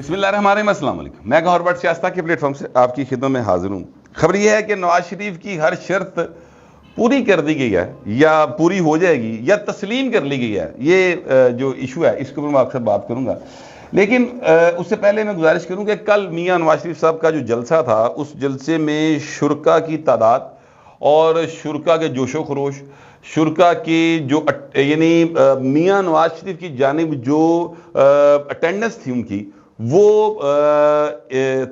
بسم اللہ الرحمن الرحیم، السلام علیکم۔ میں گوہر بٹ سیاستہ کے پلیٹ فارم سے آپ کی خدمت میں حاضر ہوں۔ خبر یہ ہے کہ نواز شریف کی ہر شرط پوری کر دی گئی ہے یا پوری ہو جائے گی یا تسلیم کر لی گئی ہے۔ یہ جو ایشو ہے اس کے اوپر میں آپ سے بات کروں گا، لیکن اس سے پہلے میں گزارش کروں کہ کل میاں نواز شریف صاحب کا جو جلسہ تھا، اس جلسے میں شرکا کی تعداد اور شرکا کے جوش و خروش، شرکا کی جو یعنی میاں نواز شریف کی جانب جو اٹینڈنس تھی ان کی، وہ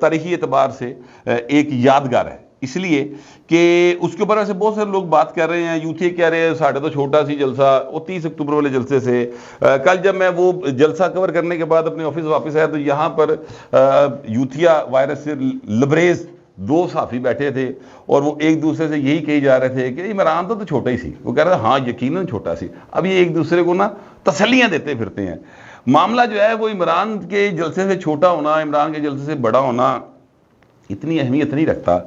تاریخی اعتبار سے ایک یادگار ہے، اس لیے کہ اس کے اوپر ویسے بہت سارے لوگ بات کر رہے ہیں، یوتھی کہہ رہے ہیں ساڑھے تو چھوٹا سی جلسہ، وہ 30 اکتوبر والے جلسے سے۔ کل جب میں وہ جلسہ کور کرنے کے بعد اپنے آفس واپس آیا تو یہاں پر یوتھیا وائرس سے لبریز دو صحافی بیٹھے تھے اور وہ ایک دوسرے سے یہی کہی جا رہے تھے کہ عمران تو چھوٹا ہی سی، وہ کہہ رہے تھے ہاں یقیناً چھوٹا سی۔ اب یہ ایک دوسرے کو نا تسلیاں دیتے پھرتے ہیں۔ معاملہ جو ہے وہ عمران کے جلسے سے چھوٹا ہونا، عمران کے جلسے سے بڑا ہونا اتنی اہمیت نہیں رکھتا۔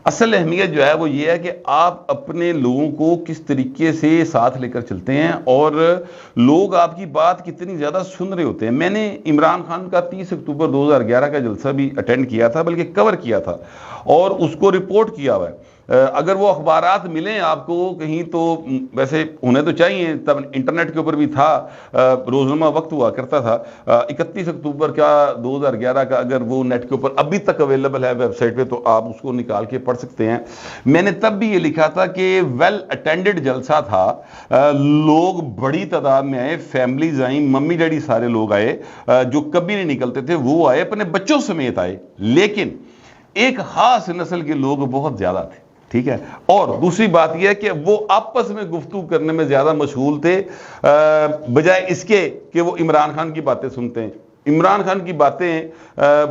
اصل اہمیت جو ہے وہ یہ ہے کہ آپ اپنے لوگوں کو کس طریقے سے ساتھ لے کر چلتے ہیں اور لوگ آپ کی بات کتنی زیادہ سن رہے ہوتے ہیں۔ میں نے عمران خان کا 30 اکتوبر 2011 کا جلسہ بھی اٹینڈ کیا تھا، بلکہ کور کیا تھا اور اس کو رپورٹ کیا ہوا ہے۔ اگر وہ اخبارات ملیں آپ کو کہیں تو ویسے ہونے تو چاہیے، تب انٹرنیٹ کے اوپر بھی تھا، روزنامہ وقت ہوا کرتا تھا۔ 31 اکتوبر کا 2011 کا اگر وہ نیٹ کے اوپر ابھی تک اویلیبل ہے ویب سائٹ پہ تو آپ اس کو نکال کے پڑھ سکتے ہیں۔ میں نے تب بھی یہ لکھا تھا کہ ویل اٹینڈڈ جلسہ تھا، لوگ بڑی تعداد میں آئے، فیملیز آئیں، ممی ڈیڈی سارے لوگ آئے، جو کبھی نہیں نکلتے تھے وہ آئے، اپنے بچوں سمیت آئے، لیکن ایک خاص نسل کے لوگ بہت زیادہ تھے، ٹھیک ہے۔ اور دوسری بات یہ ہے کہ وہ آپس میں گفتگو کرنے میں زیادہ مشغول تھے بجائے اس کے کہ وہ عمران خان کی باتیں سنتے ہیں۔ عمران خان کی باتیں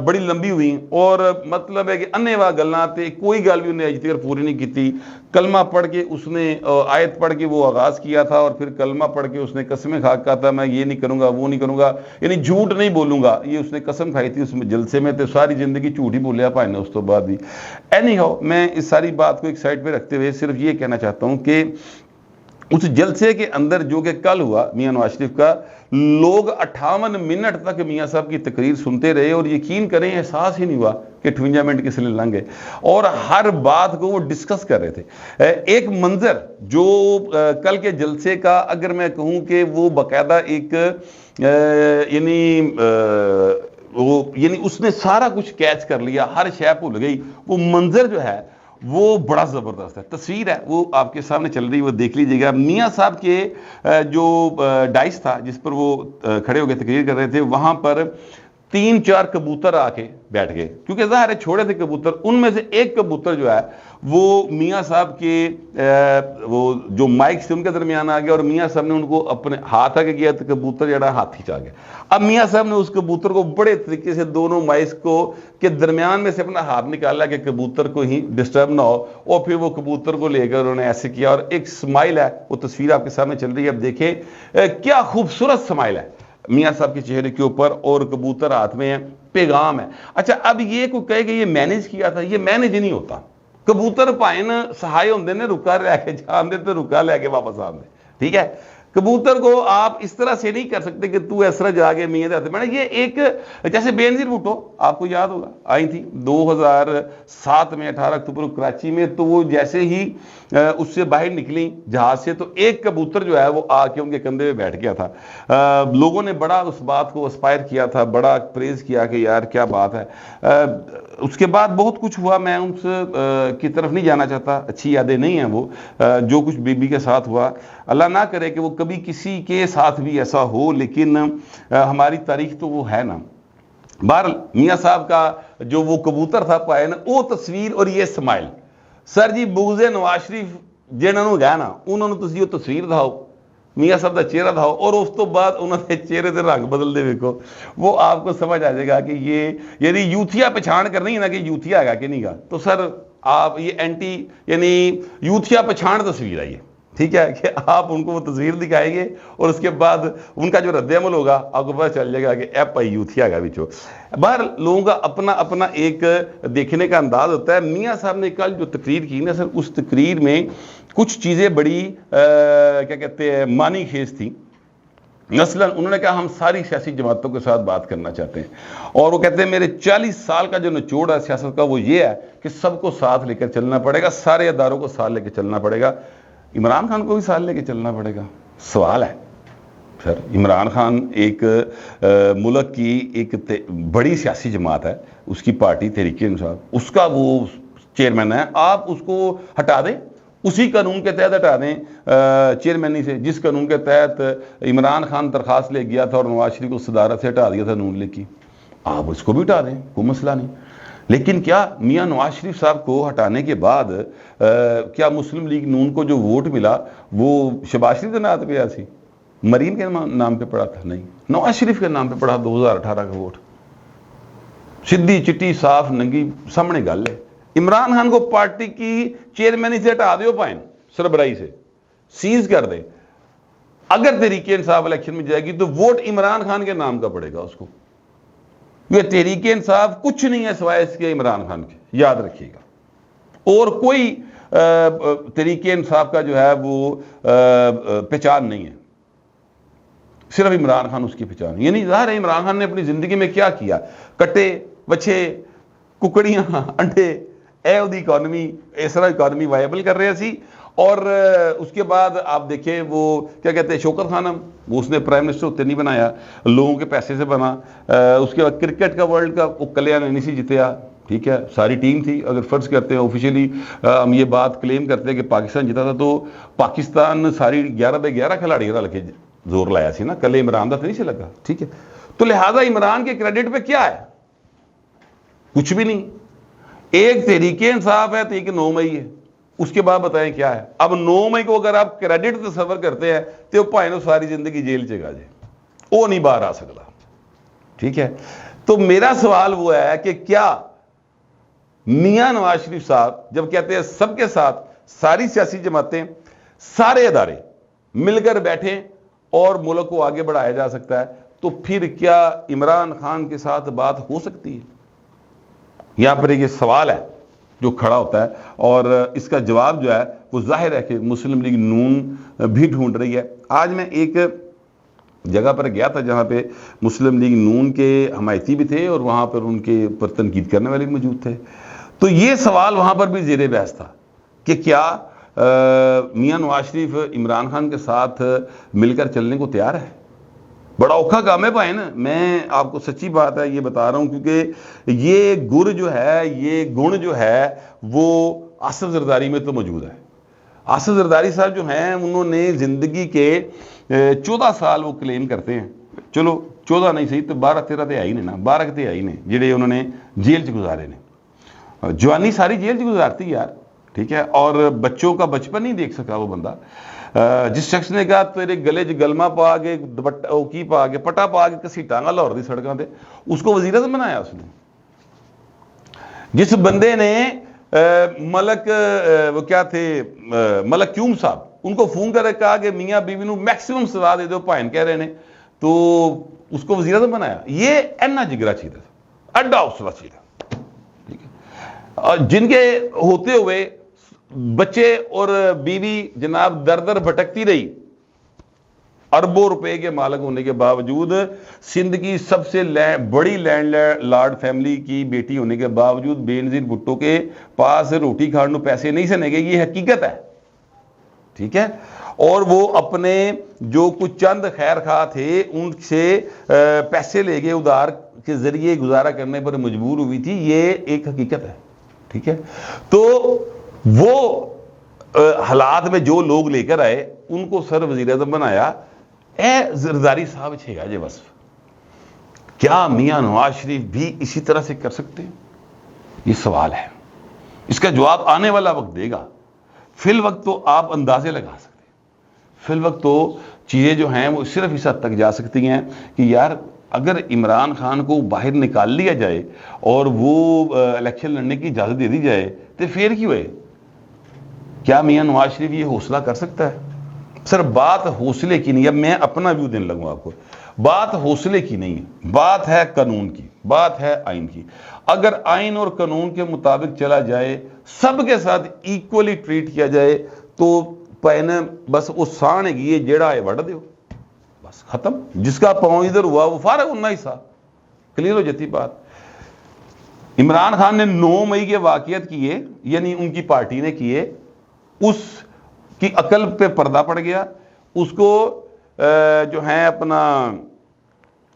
بڑی لمبی ہوئیں اور مطلب ہے کہ انے وا گلاں تے کوئی گل بھی انہیں اج تک پوری نہیں کی۔ کلمہ پڑھ کے اس نے آیت پڑھ کے وہ آغاز کیا تھا اور پھر کلمہ پڑھ کے اس نے قسمیں کھا کہا تھا میں یہ نہیں کروں گا وہ نہیں کروں گا، یعنی جھوٹ نہیں بولوں گا، یہ اس نے قسم کھائی تھی اس میں جلسے میں، تو ساری زندگی جھوٹ ہی بولیا پائے نے اس تو بعد بھی۔ اینی ہاؤ، میں اس ساری بات کو ایک سائڈ پہ رکھتے ہوئے صرف یہ کہنا چاہتا ہوں کہ اس جلسے کے اندر جو کہ کل ہوا میاں نواز شریف کا، لوگ 58 منٹ تک میاں صاحب کی تقریر سنتے رہے اور یقین کریں احساس ہی نہیں ہوا کہ 58 منٹ کس لیے لنگے، اور ہر بات کو وہ ڈسکس کر رہے تھے۔ ایک منظر جو کل کے جلسے کا اگر میں کہوں کہ وہ باقاعدہ ایک یعنی اس نے سارا کچھ کیچ کر لیا، ہر شے بھول گئی، وہ منظر جو ہے وہ بڑا زبردست ہے۔ تصویر ہے وہ آپ کے سامنے چل رہی، وہ دیکھ لیجئے گا۔ میاں صاحب کے جو ڈائس تھا جس پر وہ کھڑے ہو کے تقریر کر رہے تھے، وہاں پر 3-4 کبوتر آ کے بیٹھ گئے، کیونکہ ظاہر ہے چھوڑے تھے کبوتر، ان میں سے ایک کبوتر جو ہے وہ میاں صاحب کے وہ جو مائک سے ان کے درمیان آ گیا اور میاں صاحب نے ان کو اپنے ہاتھ آگے کیا تو کبوتر جڑا ہاتھ کھینچا گیا۔ اب میاں صاحب نے اس کبوتر کو بڑے طریقے سے دونوں مائک کو کے درمیان میں سے اپنا ہاتھ نکالا کہ کبوتر کو ہی ڈسٹرب نہ ہو، اور پھر وہ کبوتر کو لے کر انہوں نے ایسے کیا اور ایک سمائل ہے، وہ تصویر آپ کے سامنے چل رہی ہے، اب دیکھیں کیا خوبصورت سمائل ہے میاں صاحب کے چہرے کے اوپر اور کبوتر ہاتھ میں ہے، پیغام ہے۔ اچھا اب یہ کوئی کہے کہ یہ مینیج کیا تھا، یہ مینیج نہیں ہوتا۔ کبوتر پائن سہائے ہوندے نے رکا لے کے جاندے تو رکا لے کے واپس آندے، ٹھیک ہے۔ کبوتر کو آپ اس طرح سے نہیں کر سکتے کہ تو اس طرح جا کے میاں دے میں، یہ ایک جیسے بے نظیر بھٹو آپ کو یاد ہوگا آئی تھی 2007 میں 18 اکتوبر کراچی میں، تو وہ جیسے ہی اس سے باہر نکلی جہاز سے تو ایک کبوتر جو ہے وہ آ کے ان کے کندھے پہ بیٹھ گیا تھا۔ لوگوں نے بڑا اس بات کو اسپائر کیا تھا، بڑا پریز کیا کہ یار کیا بات ہے۔ اس کے بعد بہت کچھ ہوا، میں ان کی طرف نہیں جانا چاہتا، اچھی یادیں نہیں ہیں وہ، جو کچھ بی بی کے ساتھ ہوا اللہ نہ کرے کہ وہ کبھی کسی کے ساتھ بھی ایسا ہو، لیکن ہماری تاریخ تو وہ ہے نا۔ بہرحال میاں صاحب کا جو وہ کبوتر تھا پائے نا، وہ تصویر اور یہ سمائل، سر جی بغض نواز شریف جنہوں نے گیا نا انہوں نے تسی وہ تصویر دکھاؤ، میاں صاحب کا چہرہ دکھاؤ اور اس تو بعد انہوں نے چہرے سے رنگ بدل دے ویکھو، وہ آپ کو سمجھ آ جائے گا کہ یہ یعنی یوتھیا پہچان کرنی ہے نا کہ یوتھیا ہے گا کہ نہیں گا، تو سر آپ یہ اینٹی یعنی یوتھیا پہچان تصویر آئیے، ٹھیک ہے، کہ آپ ان کو وہ تصویر دکھائیں گے اور اس کے بعد ان کا جو رد عمل ہوگا آپ کو پتہ چل جائے گا کہ ایپ آئی یوتھیا گا بچو۔ باہر لوگوں کا اپنا اپنا ایک دیکھنے کا انداز ہوتا ہے۔ میاں صاحب نے کل جو تقریر کی نا سر، اس تقریر میں کچھ چیزیں بڑی کیا کہتے ہیں معنی خیز تھیں۔ مثلا انہوں نے کہا ہم ساری سیاسی جماعتوں کے ساتھ بات کرنا چاہتے ہیں، اور وہ کہتے ہیں میرے 40 سال کا جو نچوڑ ہے سیاست کا وہ یہ ہے کہ سب کو ساتھ لے کر چلنا پڑے گا، سارے اداروں کو ساتھ لے کے چلنا پڑے گا، عمران خان کو بھی ساتھ لے کے چلنا پڑے گا۔ سوال ہے سر، عمران خان ایک ملک کی ایک بڑی سیاسی جماعت ہے، اس کی پارٹی تحریک انصاف، اس کا وہ چیئرمین ہے، آپ اس کو ہٹا دیں، اسی قانون کے تحت ہٹا دیں چیئرمینی سے جس قانون کے تحت عمران خان درخواست لے گیا تھا اور نواز شریف کو صدارت سے ہٹا دیا تھا نون لیگ کی، آپ اس کو بھی ہٹا دیں، کوئی مسئلہ نہیں۔ لیکن کیا میاں نواز شریف صاحب کو ہٹانے کے بعد کیا مسلم لیگ نون کو جو ووٹ ملا وہ شہباز شریف کے نام پہ سی، مریم کے نام پہ پڑا تھا؟ نہیں، نواز شریف کے نام پہ پڑا 2018 کا ووٹ، سیدھی چٹی صاف ننگی سامنے گل ہے۔ عمران خان کو پارٹی کی چیئرمینی سے ہٹا دیو، پائن سربراہی سے سیز کر دے، اگر تحریک انصاف الیکشن میں جائے گی تو ووٹ عمران خان کے نام کا پڑے گا اس کو۔ یہ تحریک انصاف کچھ نہیں ہے سوائے اس کے عمران خان کے، یاد رکھیے گا، اور کوئی تحریک انصاف کا جو ہے وہ پہچان نہیں ہے، صرف عمران خان اس کی پہچان ہے۔ یعنی ظاہر ہے عمران خان نے اپنی زندگی میں کیا کیا، کٹے بچے ککڑیاں انڈے، اے دی اکانومی، اس طرح اکانومی وائبل کر رہے سی، اور اس کے بعد آپ دیکھیں وہ کیا کہتے ہیں شوکت خانم، وہ اس نے پرائم منسٹر ہوتے نہیں بنایا، لوگوں کے پیسے سے بنا۔ اس کے بعد کرکٹ کا ورلڈ کپ وہ کلیان نہیں سی جتیا، ٹھیک ہے، ساری ٹیم تھی، اگر فرض کرتے ہیں آفیشیلی ہم یہ بات کلیم کرتے ہیں کہ پاکستان جیتا تھا تو پاکستان ساری 11/11 کھلاڑی رل کے زور لایا سی نا، کلے عمران دا تو نہیں سے لگا، ٹھیک ہے۔ تو لہٰذا عمران کے کریڈٹ پہ کیا ہے؟ کچھ بھی نہیں۔ ایک تحریک انصاف ہے تو ایک 9 مئی ہے، اس کے بعد بتائیں کیا ہے۔ اب 9 مئی کو اگر آپ کریڈٹ تصور کرتے ہیں تو پائنو ساری زندگی جیل چ گا جائے، وہ نہیں باہر آ سکتا، ٹھیک ہے۔ تو میرا سوال وہ ہے کہ کیا میاں نواز شریف صاحب جب کہتے ہیں سب کے ساتھ ساری سیاسی جماعتیں سارے ادارے مل کر بیٹھیں اور ملک کو آگے بڑھایا جا سکتا ہے، تو پھر کیا عمران خان کے ساتھ بات ہو سکتی ہے؟ یہاں پر یہ سوال ہے جو کھڑا ہوتا ہے، اور اس کا جواب جو ہے وہ ظاہر ہے کہ مسلم لیگ نون بھی ڈھونڈ رہی ہے۔ آج میں ایک جگہ پر گیا تھا جہاں پہ مسلم لیگ نون کے حمایتی بھی تھے اور وہاں پر ان کے پر تنقید کرنے والے بھی موجود تھے، تو یہ سوال وہاں پر بھی زیر بحث تھا کہ کیا میاں نواز شریف عمران خان کے ساتھ مل کر چلنے کو تیار ہے؟ بڑا اوکھا کام ہے بھائی نا، میں آپ کو سچی بات ہے یہ بتا رہا ہوں، کیونکہ یہ گر جو ہے، یہ گن جو ہے وہ آصف زرداری میں تو موجود ہے۔ آصف زرداری صاحب جو ہیں انہوں نے زندگی کے 14 سال وہ کلیم کرتے ہیں، چلو 14 نہیں صحیح تو 12-13 تے آئی نے نا، 12 تے آئی نے جڑے انہوں نے جیل چ گزارے نے، جوانی ساری جیل چ گزارتی یار، ٹھیک ہے، اور بچوں کا بچپن نہیں دیکھ سکا وہ بندہ۔ جس شخص نے کہا تیرے گلے چ گلما پا کے کی پا کے پٹا پا کے کسی ٹانگا لاہور دی سڑکاں تے، اس کو وزیر اعظم بنایا اس نے۔ جس بندے نے ملک وہ کیا تھے ملک کیوم صاحب، ان کو فون کر کہا کہ میاں بیوی نو میکسیمم سزا دے دو، پائن کہہ رہے ہیں، تو اس کو وزیر اعظم بنایا۔ یہ اینا جگرا چیز ہے، اڈا حوصلہ چیز ہے، ٹھیک ہے، جن کے ہوتے ہوئے بچے اور بیوی جناب در در بھٹکتی رہی، اربوں روپے کے مالک ہونے کے باوجود، سندھ کی سب سے بڑی لینڈ لارڈ فیملی کی بیٹی ہونے کے باوجود بے نظیر بھٹو کے پاس روٹی کھانے پیسے نہیں سنے گے، یہ حقیقت ہے، ٹھیک ہے۔ اور وہ اپنے جو کچھ چند خیر خواہ تھے ان سے پیسے لے کے ادھار کے ذریعے گزارا کرنے پر مجبور ہوئی تھی، یہ ایک حقیقت ہے، ٹھیک ہے۔ تو وہ حالات میں جو لوگ لے کر آئے ان کو سر وزیر اعظم بنایا۔ اے زرداری صاحب چھے گا جے وصف، کیا میاں نواز شریف بھی اسی طرح سے کر سکتے ہیں؟ یہ سوال ہے، اس کا جواب آنے والا وقت دے گا۔ فی الوقت تو آپ اندازے لگا سکتے ہیں، فی الوقت تو چیزیں جو ہیں وہ صرف اس حد تک جا سکتی ہیں کہ یار اگر عمران خان کو باہر نکال لیا جائے اور وہ الیکشن لڑنے کی اجازت دے دی جائے تو پھر کیوں ہے؟ کیا میاں نواز شریف یہ حوصلہ کر سکتا ہے؟ سر بات حوصلے کی نہیں، اب میں اپنا ویو دینے لگوں آپ کو، بات حوصلے کی نہیں ہے، بات ہے قانون کی، بات ہے آئین کی۔ اگر آئین اور قانون کے مطابق چلا جائے، سب کے ساتھ ایکولی ٹریٹ کیا جائے، تو پہنے بس وہ سانے گی یہ جیڑا ہے وڑ دیو، بس بس ختم. جس کا پاؤں ادھر ہوا وہ فارغ ہونا حصہ. کلیئر ہو جاتی بات. عمران خان نے 9 مئی کے واقعات کیے, یعنی ان کی پارٹی نے کیے, اس کی عقل پہ پردہ پڑ گیا. اس کو جو ہیں اپنا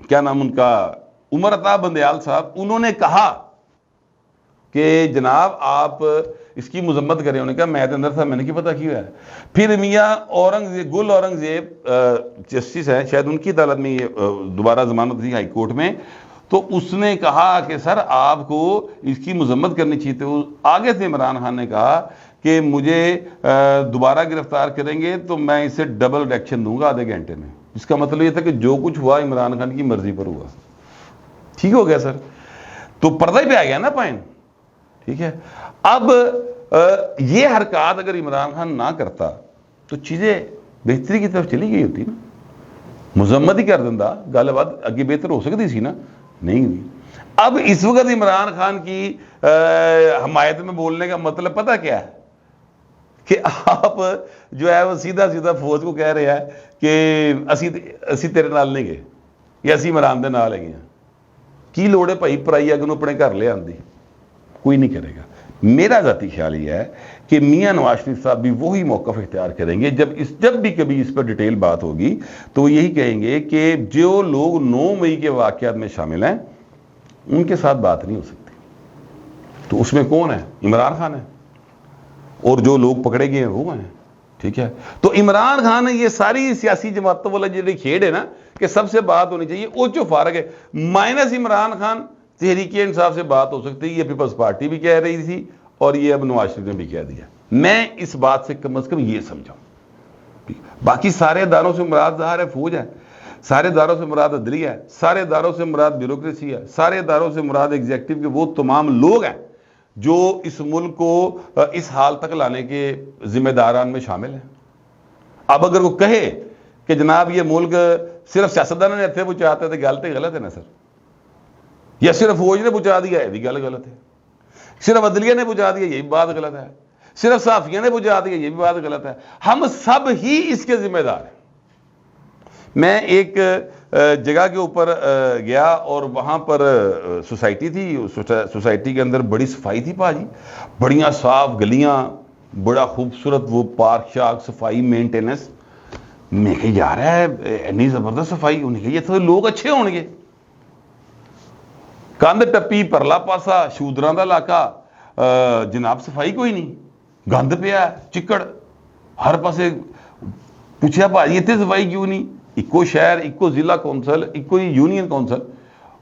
کیا نام ان کا, عمر عطا بندیال صاحب, انہوں نے کہا کہ جناب آپ اس کی مذمت کریں. انہوں نے کہا میں اندر تھا, میں نے کیا پتا کیا ہے. پھر میاں گل اورنگزیب جسٹس ہیں, شاید ان کی عدالت میں یہ دوبارہ ضمانت تھی ہائی کورٹ میں, تو اس نے کہا کہ سر آپ کو اس کی مذمت کرنی چاہیے. تو آگے سے عمران خان نے کہا کہ مجھے دوبارہ گرفتار کریں گے تو میں اسے ڈبل ریئیکشن دوں گا آدھے گھنٹے میں. اس کا مطلب یہ تھا کہ جو کچھ ہوا عمران خان کی مرضی پر ہوا. ٹھیک ہو گیا سر, تو پردہ ہی پہ آ گیا نا پوائنٹ. ٹھیک ہے. اب یہ حرکات اگر عمران خان نہ کرتا تو چیزیں بہتری کی طرف چلی گئی ہوتی نا. مذمت ہی کر دندہ, گل بات اگے بہتر ہو سکتی سی نا, نہیں ہوئی. اب اس وقت عمران خان کی حمایت میں بولنے کا مطلب پتہ کیا ہے کہ آپ جو ہے وہ سیدھا سیدھا فوج کو کہہ رہے ہیں کہ اسی تیرے نال نہیں گئے یا اسی عمران دے نال گئے ہیں. کی لوڑ ہے بھائی پرائی اگ نو اپنے گھر لے آندی, کوئی نہیں کرے گا. میرا ذاتی خیال یہ ہے کہ میاں نواز شریف صاحب بھی وہی موقف اختیار کریں گے جب بھی کبھی اس پر ڈیٹیل بات ہوگی تو وہ یہی کہیں گے کہ جو لوگ 9 مئی کے واقعات میں شامل ہیں ان کے ساتھ بات نہیں ہو سکتی. تو اس میں کون ہے؟ عمران خان ہے, اور جو لوگ پکڑے گئے ہیں وہ ہیں. ٹھیک ہے. تو عمران خان نے یہ ساری سیاسی جماعتوں والا جو کھیڑ ہے نا کہ سب سے بات ہونی چاہیے, وہ جو فارغ ہے مائنس عمران خان, تحریک انصاف سے بات ہو سکتی ہے. یہ پیپلز پارٹی بھی کہہ رہی تھی اور یہ اب نواز شریف نے بھی کہہ دیا. میں اس بات سے کم از کم یہ سمجھاؤں. باقی سارے اداروں سے مراد ظاہر ہے فوج ہے, سارے اداروں سے مراد عدلیہ ہے, سارے اداروں سے مراد بیوروکریسی ہے, سارے اداروں سے مراد ایگزیکٹو کے وہ تمام لوگ ہیں جو اس ملک کو اس حال تک لانے کے ذمہ داران میں شامل ہیں. اب اگر وہ کہے کہ جناب یہ ملک صرف سیاستدانوں نے پہنچاتے تھے, غلط ہے نا سر, یا صرف فوج نے پہنچا دیا یہ بھی غلط ہے, صرف عدلیہ نے پہنچا دیا یہ بھی بات غلط ہے, صرف صحافیوں نے پہنچا دیا یہ بھی بات غلط ہے. ہم سب ہی اس کے ذمہ دار ہیں. میں ایک جگہ کے اوپر گیا اور وہاں پر سوسائٹی تھی, سوسائٹی کے اندر بڑی صفائی تھی پاجی, بڑیاں صاف گلیاں, بڑا خوبصورت وہ پارک شارک صفائی مینٹیننس. میں کہ یار ہے اتنی زبردست صفائی ہونی چاہیے, تو لوگ اچھے ہون گے. کندھ ٹپی پرلا پاسا شودراں دا علاقہ, جناب صفائی کوئی نہیں, گند پیا چکڑ ہر پاسے. پوچھا بھائی اتنے صفائی کیوں نہیں؟ ایکو شہر, ایکو ضلع کونسل, ایکو یونین کونسل.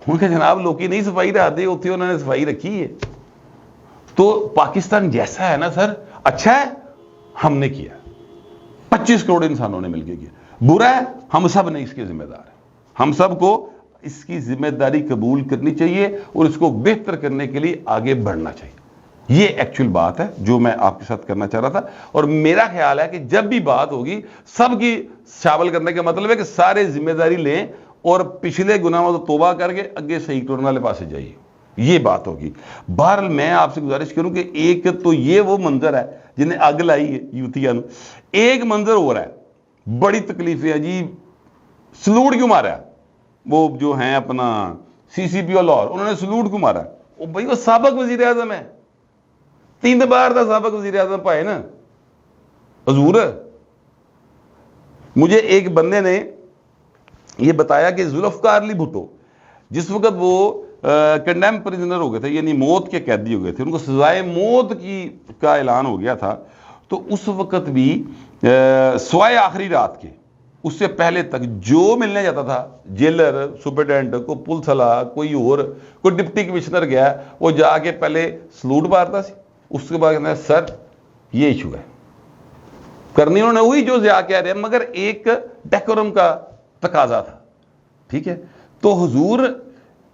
ان کے جناب لوکی نہیں صفائی رکھتے, اتنے انہوں نے صفائی رکھی ہے. تو پاکستان جیسا ہے نا سر, اچھا ہے ہم نے کیا, 25 کروڑ انسانوں نے مل کے کیا. برا ہے ہم سب نے اس کے ذمہ دار ہیں. ہم سب کو اس کی ذمہ داری قبول کرنی چاہیے اور اس کو بہتر کرنے کے لیے آگے بڑھنا چاہیے. یہ ایکچوئل بات ہے جو میں آپ کے ساتھ کرنا چاہ رہا تھا. اور میرا خیال ہے کہ جب بھی بات ہوگی سب کی شامل کرنے کا مطلب ہے کہ سارے ذمہ داری لیں اور پچھلے گناہوں تو توبہ کر کے اگے صحیح کرنے والے پاس جائیے. یہ بات ہوگی. بہرحال میں آپ سے گزارش کروں کہ ایک تو یہ وہ منظر ہے جنہیں اگ لائی ہے یوتھیاں, ایک منظر ہو رہا ہے بڑی تکلیفیں ہیں جی. سلوٹ کیوں مارا ہے وہ جو ہیں اپنا CCP لاہور, انہوں نے سلوٹ کیوں مارا ہے؟ بھائی وہ سابق وزیر اعظم ہے, 3 بار دا سابق وزیر اعظم پائے نا حضور. مجھے ایک بندے نے یہ بتایا کہ ذوالفقار علی بھٹو جس وقت وہ کنڈیم پریزنر ہو گئے تھے, یعنی موت کے قیدی ہو گئے تھے, ان کو سزائے موت کا اعلان ہو گیا تھا, تو اس وقت بھی سوائے آخری رات کے اس سے پہلے تک جو ملنے جاتا تھا, جیلر, سپرڈینٹ, کوئی پولیس والا, کوئی ڈپٹی کمشنر گیا, وہ جا کے پہلے سلوٹ مارتا سی. اس کے بعد کہنا ہے سر یہ ایشو ہے کرنی, انہوں نے وہی جو ضیاء کہہ رہے ہیں, مگر ایک ڈیکورم کا تقاضا تھا. ٹھیک ہے. تو حضور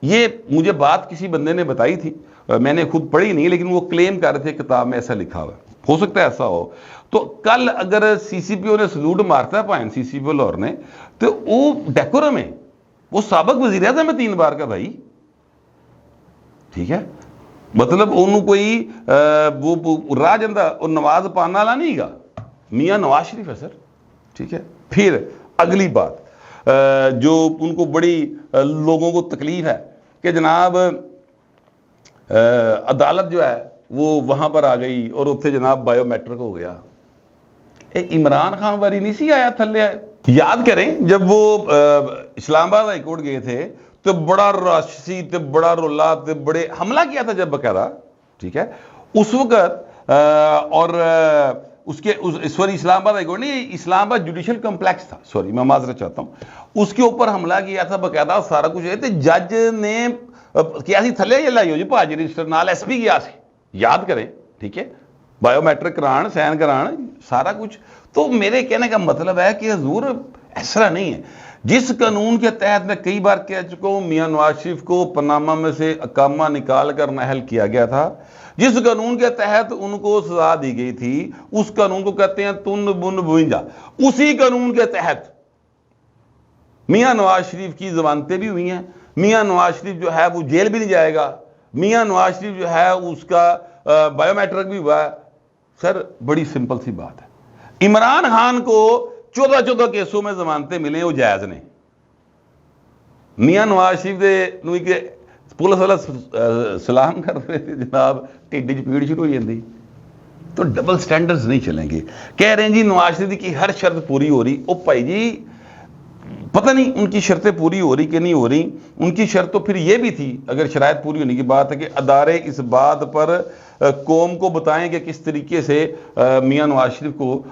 یہ مجھے بات کسی بندے نے بتائی تھی, میں نے خود پڑھی نہیں, لیکن وہ کلیم کر رہے تھے کتاب میں ایسا لکھا ہوا, ہو سکتا ہے ایسا ہو. تو کل اگر CCPO نے سلوٹ مارتا ہے پائن CCPO لاہور نے, تو وہ ڈیکورم ہے, وہ سابق وزیر اعظم ہے 3 بار کا بھائی. ٹھیک ہے. مطلب انہوں کوئی وہ راہ جندہ اور نواز پانا والا نہیں گا, میاں نواز شریف ہے سر. ٹھیک ہے. پھر اگلی بات, جو ان کو بڑی لوگوں کو تکلیف ہے کہ جناب عدالت جو ہے وہ وہاں پر آ گئی اور اتنے جناب بایو میٹرک ہو گیا. عمران خان واری نہیں سی آیا تھلے. یاد کریں جب وہ اسلام آباد ہائی کورٹ گئے تھے تو بڑا رش سی تے بڑا رولا تے بڑے حملہ کیا تھا جب باقاعدہ, ٹھیک ہے, اس وقت اور اس کے سوری اسلام آباد ہائی کورٹ نہیں, اسلام آباد جوڈیشل کمپلیکس تھا, سوری میں معذرت چاہتا ہوں, اس کے اوپر حملہ کیا تھا باقاعدہ سارا کچھ ہے. تو جج نے کیا سی تھلے یہ لائی ہو جی بھاجی رجسٹر نال ایس پی گیا سی, یاد کریں, ٹھیک ہے, بایو میٹرک کران سائن کران سارا کچھ. تو میرے کہنے کا مطلب ہے کہ حضور ایسا نہیں ہے. جس قانون کے تحت میں کئی بار کہہ چکا ہوں میاں نواز شریف کو پاناما میں سے اقامہ نکال کر نااہل کیا گیا تھا, جس قانون کے تحت ان کو سزا دی گئی تھی اس قانون کو کہتے ہیں تن بن بوئنجا. اسی قانون کے تحت میاں نواز شریف کی ضمانتیں بھی ہوئی ہیں, میاں نواز شریف جو ہے وہ جیل بھی نہیں جائے گا, میاں نواز شریف جو ہے اس کا بایو میٹرک بھی ہوا ہے. سر بڑی سمپل سی بات ہے, عمران خان کو 14 کیسوں میں ضمانتیں ملیں وہ جائز نے. میاں نواز شریف دے پولیس والا سلام کر رہے تھے جناب ٹھڈ چ پیڑ شروع ہو جاتی. تو ڈبل سٹینڈرڈز نہیں چلیں گے. کہہ رہے ہیں جی نواز شریف کی ہر شرط پوری ہو رہی. او بھائی جی پتہ نہیں ان کی شرطیں پوری ہو رہی کہ نہیں ہو رہی. ان کی شرط تو پھر یہ بھی تھی, اگر شرائط پوری ہونے کی بات ہے, کہ ادارے اس بات پر قوم کو بتائیں کہ کس طریقے سے میاں نواز شریف کو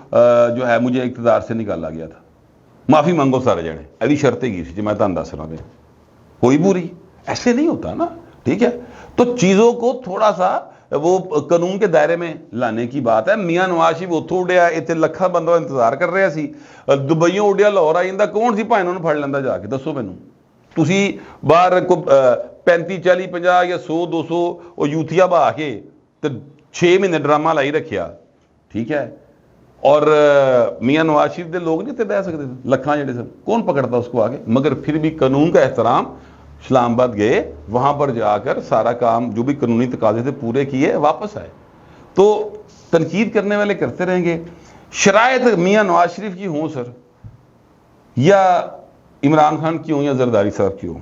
جو ہے مجھے اقتدار سے نکالا گیا تھا. معافی مانگو سارے جنے, ابھی شرطیں کی سی میں تم دس رہا ہوں, کوئی پوری ایسے نہیں ہوتا نا, ٹھیک ہے. تو چیزوں کو تھوڑا سا وہ قانون کے دائرے میں لانے کی بات ہے. میاں نواز شریف اتوں اڈیا, اتنے لکھا بندہ انتظار کر رہا سی, دبئیوں اڈیا لاہور آ جاتا, کون سی بھائی انہوں نے پھڑ لینا جا کے دسو مینوں. تسی باہر 35 40 50 یا 100 200 وہ یوتھیا بہا کے تو 6 مہینے ڈرامہ لائی رکھیا, ٹھیک ہے. اور میاں نواز شریف دے لوگ نہیں تے بہ سکتے, لکھاں جڑے سن, کون پکڑتا اس کو آگے. مگر پھر بھی قانون کا احترام, اسلام آباد گئے, وہاں پر جا کر سارا کام جو بھی قانونی تقاضے تھے پورے کیے, واپس آئے. تو تنقید کرنے والے کرتے رہیں گے. شرائط میاں نواز شریف کی ہوں سر, یا عمران خان کی ہوں, یا زرداری صاحب کی ہوں,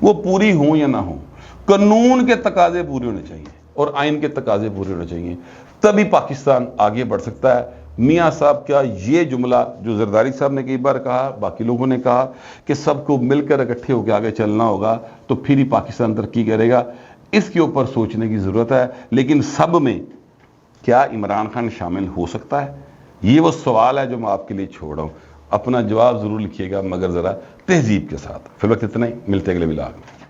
وہ پوری ہوں یا نہ ہوں, قانون کے تقاضے پورے ہونے چاہیے اور آئین کے تقاضے پورے ہونے چاہیے, تبھی پاکستان آگے بڑھ سکتا ہے. میاں صاحب کا یہ جملہ جو زرداری صاحب نے کئی بار کہا, باقی لوگوں نے کہا کہ سب کو مل کر اکٹھے ہو کے آگے چلنا ہوگا تو پھر ہی پاکستان ترقی کرے گا, اس کے اوپر سوچنے کی ضرورت ہے. لیکن سب میں کیا عمران خان شامل ہو سکتا ہے, یہ وہ سوال ہے جو میں آپ کے لیے چھوڑ رہا ہوں. اپنا جواب ضرور لکھیے گا, مگر ذرا تہذیب کے ساتھ. فی الوقت اتنا ہی, ملتے اگلے ولاگ میں.